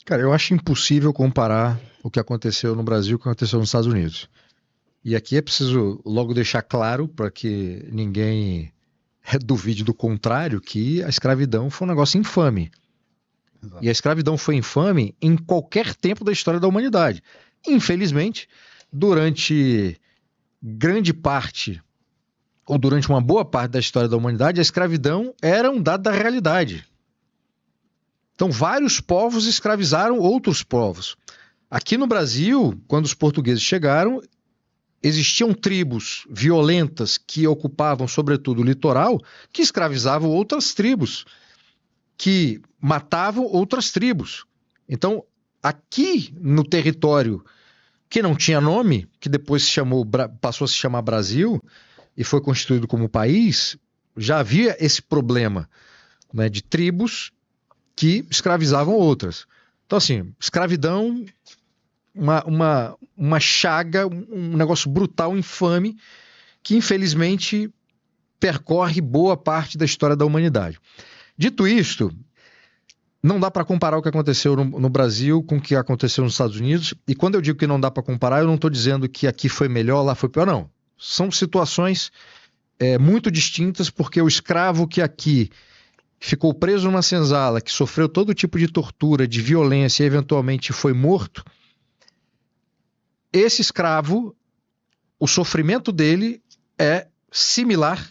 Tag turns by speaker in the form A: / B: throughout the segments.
A: Cara, eu acho impossível comparar o que aconteceu no Brasil com o que aconteceu nos Estados Unidos. E aqui é preciso logo deixar claro para que ninguém duvide do contrário, que a escravidão foi um negócio infame.
B: Exato.
A: E a escravidão foi infame em qualquer tempo da história da humanidade. Infelizmente, durante grande parte, ou durante uma boa parte da história da humanidade, a escravidão era um dado da realidade. Então, vários povos escravizaram outros povos. Aqui no Brasil, quando os portugueses chegaram, existiam tribos violentas que ocupavam, sobretudo, o litoral, que escravizavam outras tribos, que matavam outras tribos. Então, aqui no território que não tinha nome, que depois passou a se chamar Brasil e foi constituído como país, já havia esse problema, né, de tribos que escravizavam outras. Então, assim, escravidão, uma chaga, um negócio brutal, infame, que infelizmente percorre boa parte da história da humanidade. Dito isto, não dá para comparar o que aconteceu no Brasil com o que aconteceu nos Estados Unidos. E quando eu digo que não dá para comparar, eu não estou dizendo que aqui foi melhor, lá foi pior, não. São situações muito distintas, porque o escravo que aqui ficou preso numa senzala, que sofreu todo tipo de tortura, de violência e eventualmente foi morto, esse escravo, o sofrimento dele é similar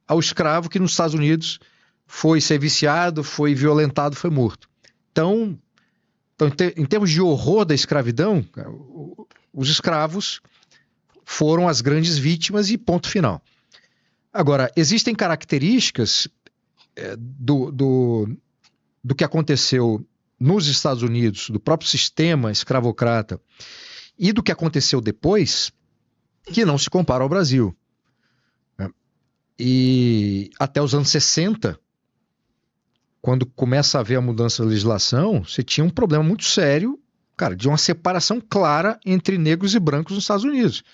A: ao escravo que nos Estados Unidos foi ser viciado, foi violentado, foi morto. Então em termos de horror da escravidão, os escravos foram as grandes vítimas e ponto final. Agora, existem características do que aconteceu nos Estados Unidos, do próprio sistema escravocrata e do que aconteceu depois, que não se compara ao Brasil. E até os anos 60, quando começa a haver a mudança da legislação, você tinha um problema muito sério, cara, de uma separação clara entre negros e brancos nos Estados Unidos.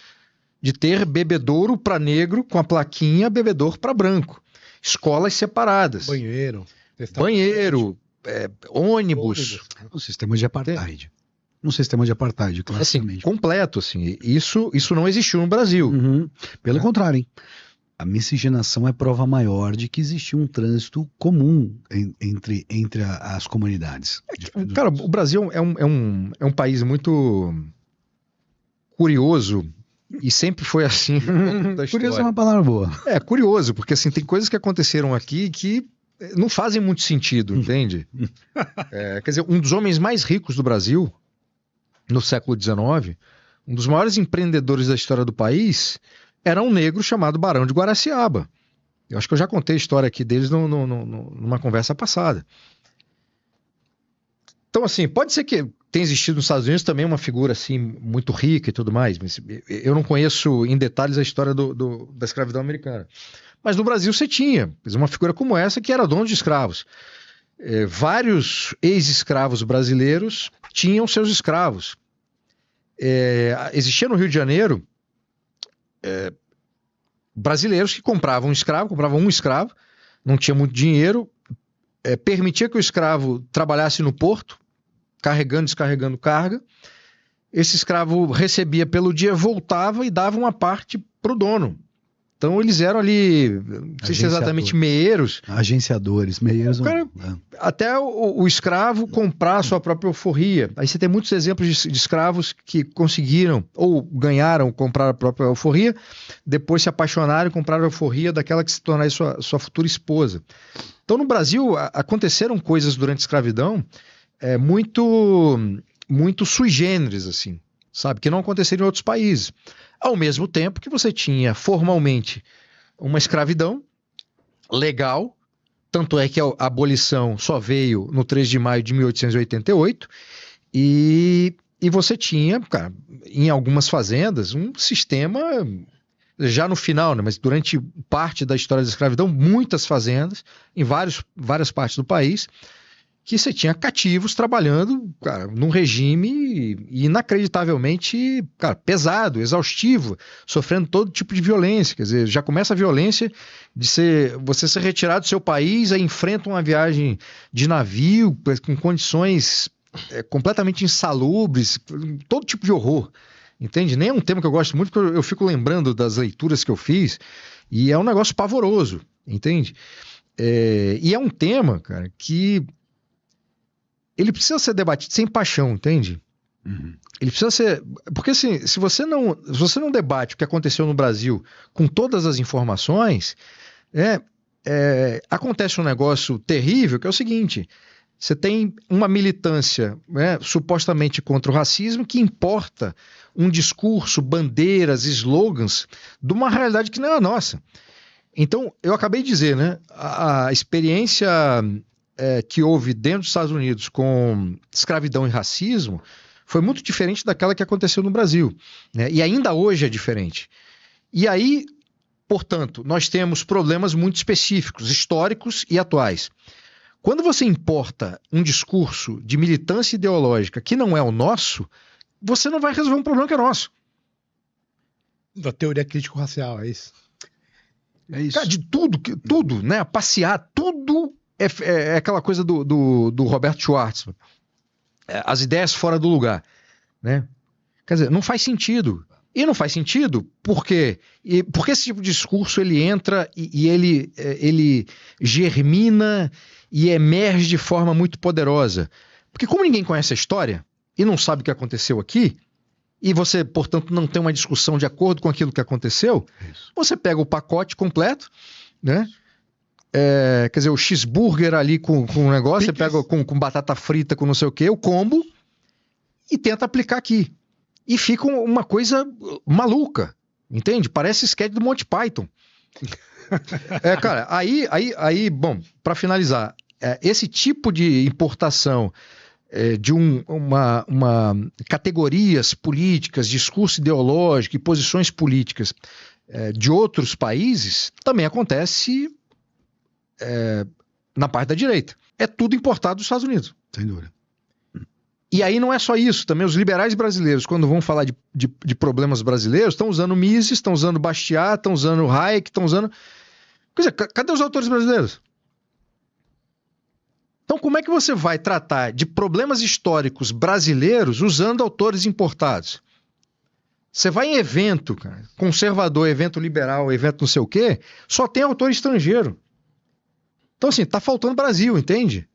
A: De ter bebedouro para negro com a plaquinha bebedouro para branco. Escolas separadas.
B: Banheiro,
A: ônibus.
C: Um sistema de apartheid. Um sistema de apartheid, classicamente.
A: Assim, completo, assim. Isso não existiu no Brasil.
C: Uhum. Pelo contrário, hein? A miscigenação é prova maior de que existia um trânsito comum entre as comunidades.
A: Cara, o Brasil é um país muito curioso e sempre foi assim.
C: Curioso é uma palavra boa.
A: É, curioso, porque assim, tem coisas que aconteceram aqui que não fazem muito sentido, entende? Quer dizer, um dos homens mais ricos do Brasil, no século XIX, um dos maiores empreendedores da história do país, era um negro chamado Barão de Guaraciaba. Eu acho que eu já contei a história aqui deles numa conversa passada. Então, assim, pode ser que tenha existido nos Estados Unidos também uma figura assim muito rica e tudo mais, mas eu não conheço em detalhes a história da escravidão americana. Mas no Brasil você tinha uma figura como essa que era dono de escravos. Vários ex-escravos brasileiros tinham seus escravos. Existia no Rio de Janeiro brasileiros que compravam um escravo, não tinha muito dinheiro, permitia que o escravo trabalhasse no porto, carregando e descarregando carga. Esse escravo recebia pelo dia, voltava e dava uma parte para o dono. Então eles eram ali, não sei se exatamente meeiros.
C: Agenciadores, meeiros.
A: Até o escravo comprar a sua própria alforria. Aí você tem muitos exemplos de escravos que conseguiram ou ganharam comprar a própria alforria, depois se apaixonaram e compraram a alforria daquela que se tornaria sua futura esposa. Então no Brasil aconteceram coisas durante a escravidão muito sui generis, assim, sabe? Que não aconteceram em outros países. Ao mesmo tempo que você tinha formalmente uma escravidão legal, tanto é que a abolição só veio no 3 de maio de 1888, e você tinha, cara, em algumas fazendas, um sistema, já no final, né, mas durante parte da história da escravidão, muitas fazendas, em várias partes do país, que você tinha cativos trabalhando, cara, num regime inacreditavelmente, cara, pesado, exaustivo, sofrendo todo tipo de violência. Quer dizer, já começa a violência de você ser retirado do seu país, aí enfrenta uma viagem de navio com condições completamente insalubres, todo tipo de horror, entende? Nem é um tema que eu gosto muito, porque eu fico lembrando das leituras que eu fiz, e é um negócio pavoroso, entende? E é um tema, cara, que ele precisa ser debatido sem paixão, entende?
C: Uhum.
A: Ele precisa ser... Porque assim, se você não debate o que aconteceu no Brasil com todas as informações, acontece um negócio terrível, que é o seguinte: você tem uma militância, né, supostamente contra o racismo, que importa um discurso, bandeiras, slogans de uma realidade que não é a nossa. Então, eu acabei de dizer, né, a experiência que houve dentro dos Estados Unidos com escravidão e racismo foi muito diferente daquela que aconteceu no Brasil, né, e ainda hoje é diferente. E aí, portanto, nós temos problemas muito específicos, históricos e atuais. Quando você importa um discurso de militância ideológica que não é o nosso, você não vai resolver um problema que é nosso.
B: Da teoria crítico-racial, é isso?
C: É isso.
A: Cara, de tudo, né? Passear, tudo é aquela coisa do Roberto Schwartzman. As ideias fora do lugar, né? Quer dizer, não faz sentido. E não faz sentido porque esse tipo de discurso ele entra e ele germina e emerge de forma muito poderosa. Porque como ninguém conhece a história e não sabe o que aconteceu aqui, e você, portanto, não tem uma discussão de acordo com aquilo que aconteceu, você pega o pacote completo, né? Quer dizer, o cheeseburger ali com o negócio, você pega com batata frita, com não sei o quê, o combo, e tenta aplicar aqui. E fica uma coisa maluca, entende? Parece sketch do Monty Python. Cara, aí, bom, para finalizar, esse tipo de importação de uma categorias políticas, discurso ideológico e posições políticas de outros países também acontece na parte da direita. É tudo importado dos Estados Unidos.
C: Sem dúvida.
A: E aí não é só isso, também os liberais brasileiros, quando vão falar de problemas brasileiros, estão usando Mises, estão usando Bastiat, estão usando Hayek, estão usando... Quer dizer, cadê os autores brasileiros? Então como é que você vai tratar de problemas históricos brasileiros usando autores importados? Você vai em evento, cara, conservador, evento liberal, evento não sei o quê, só tem autor estrangeiro. Então assim, tá faltando Brasil, entende?